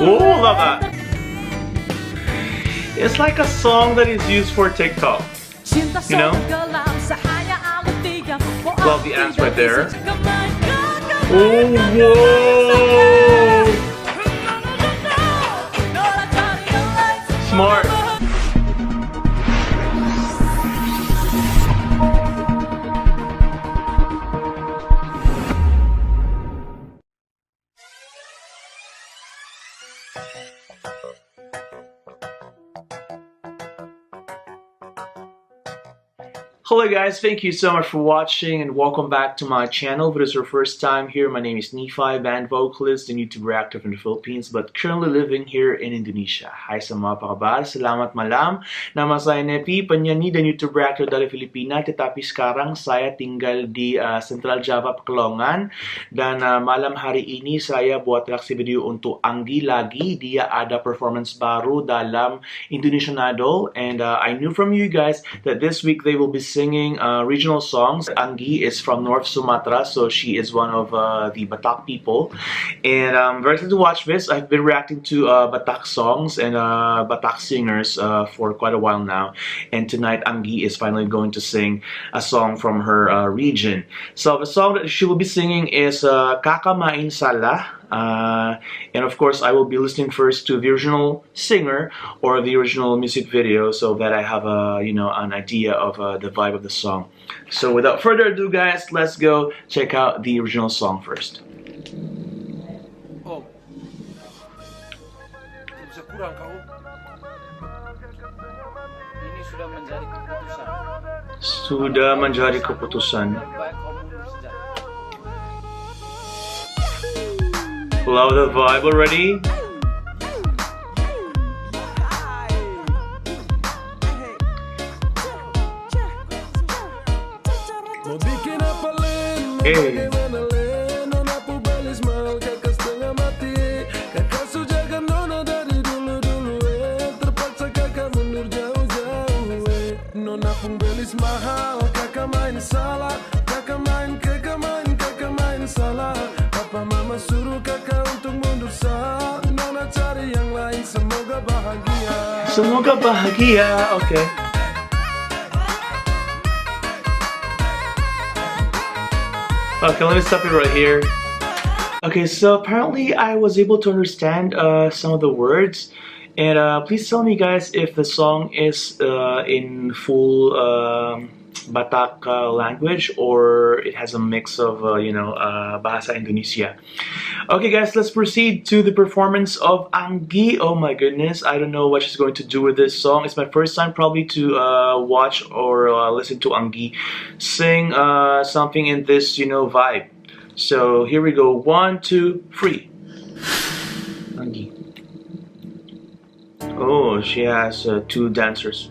Oh, love that. It's like a song that is used for TikTok. You know? Love the ants right there. Oh, whoa! Smart. Hello guys, thank you so much for watching and welcome back to my channel. If it is your first time here, my name is Nephi, band vocalist and YouTube reactor from the Philippines but currently living here in Indonesia. Hai sa mga pakabar, salamat malam. Nama saya Nephi, penyanyi dan YouTube reactor dari Filipina tetapi sekarang saya tinggal di Central Java, Pekalongan. Dan malam hari ini saya buat reaksi video untuk ANGGI lagi. Dia ada performance baru dalam Indonesian Idol and I knew from you guys that this week they will be singing regional songs. ANGGI is from North Sumatra, so she is one of the Batak people. And I'm very excited to watch this. I've been reacting to Batak songs and Batak singers for quite a while now. And tonight ANGGI is finally going to sing a song from her region. So the song that she will be singing is KAKA Main SALAH. And of course I will be listening first to the original singer or the original music video so that I have a an idea of the vibe of the song. So without further ado guys, let's go check out the original song first. Oh. Kurang kau. Ini sudah menjadi keputusan. Sudah menjadi keputusan. Love the vibe already. Hey. Semoga bahagia. Okay. Okay, let me stop it right here. Okay, so apparently I was able to understand some of the words. And please tell me guys if the song is in full Batak language or it has a mix of Bahasa Indonesia. Okay guys, let's proceed to the performance of ANGGI. Oh my goodness, I don't know what she's going to do with this song. It's my first time probably to watch or listen to ANGGI sing something in this vibe. So here we go, 1, 2, 3. ANGGI. Oh, she has 2 dancers.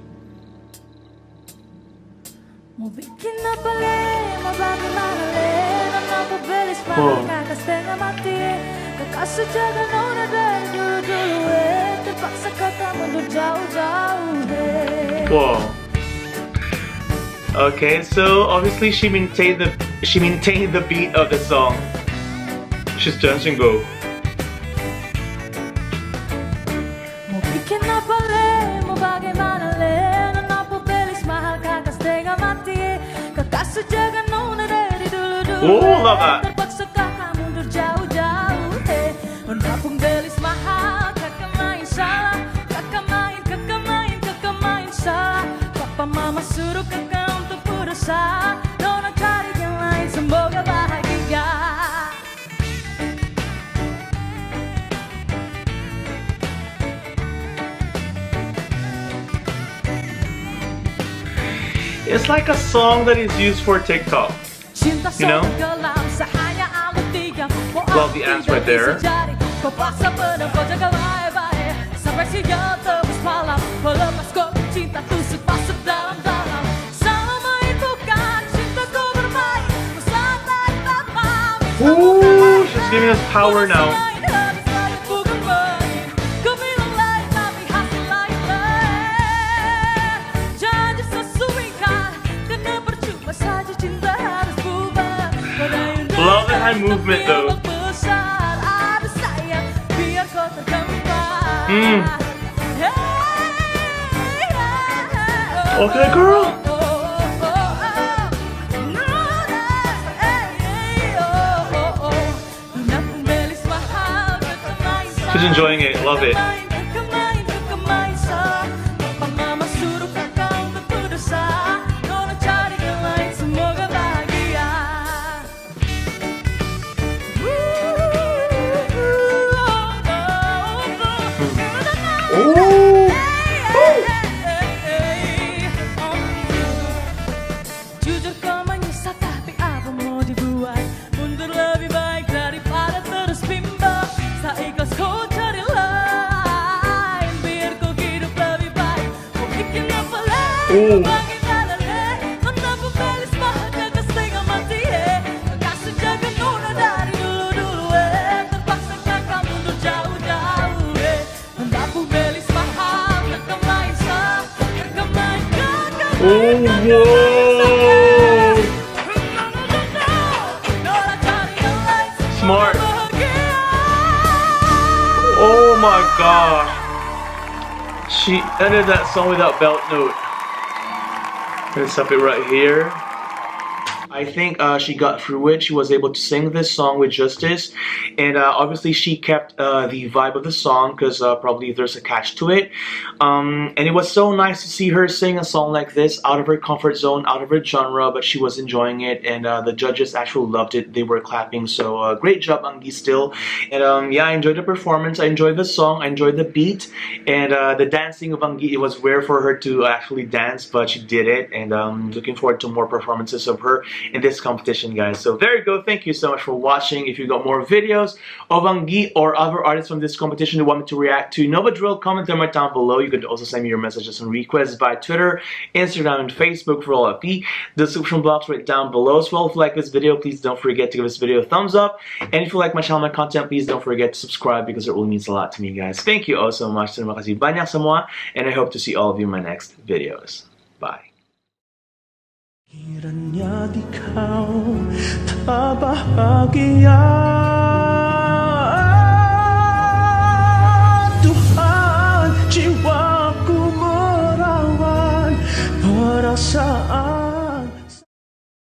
Oh. Whoa. Okay, so obviously she maintained the beat of the song. She's dancing go. Oh, love that. It's like a song that is used for TikTok. You know? Love the ants right there. Ooh, she's giving us power now. Love the hand movement though. Okay, girl. She's enjoying it. Love it. Jujur kau menyesal tapi apa mau dibuat. Mundur lebih baik daripada terus bimbang. Tak ikhlas kau cari lain. Biar kau hidup lebih baik. Kau bikin apa lagi. Bagi dalale. Menampu belis bahagia ke setengah mati. Kasih jaga nuna dari dulu-dulu. Terpaksa kakak mundur jauh-jauh. Menampu belis paham. Kakak main sah. Kakak main kakak. Smart. Oh my gosh. She ended that song without belt note. Gonna stop it right here. I think she got through it. She was able to sing this song with justice, and obviously she kept the vibe of the song because probably there's a catch to it. And it was so nice to see her sing a song like this out of her comfort zone, out of her genre, but she was enjoying it, and the judges actually loved it. They were clapping, so great job, ANGGI, still. And yeah, I enjoyed the performance. I enjoyed the song. I enjoyed the beat, and the dancing of ANGGI. It was rare for her to actually dance, but she did it, and looking forward to more performances of her in this competition, guys. So there you go. Thank you so much for watching. If you got more videos of ANGGI or other artists from this competition you want me to react to, know the drill. Comment them right down below. You can also send me your messages and requests by Twitter, Instagram, and Facebook for all of the description box right down below. As well, if you like this video, please don't forget to give this video a thumbs up. And if you like my channel, my content, please don't forget to subscribe because it really means a lot to me, guys. Thank you all so much. Terima kasih banyak semua, and I hope to see all of you in my next videos. Bye. Kiranya di kau tak bahagia.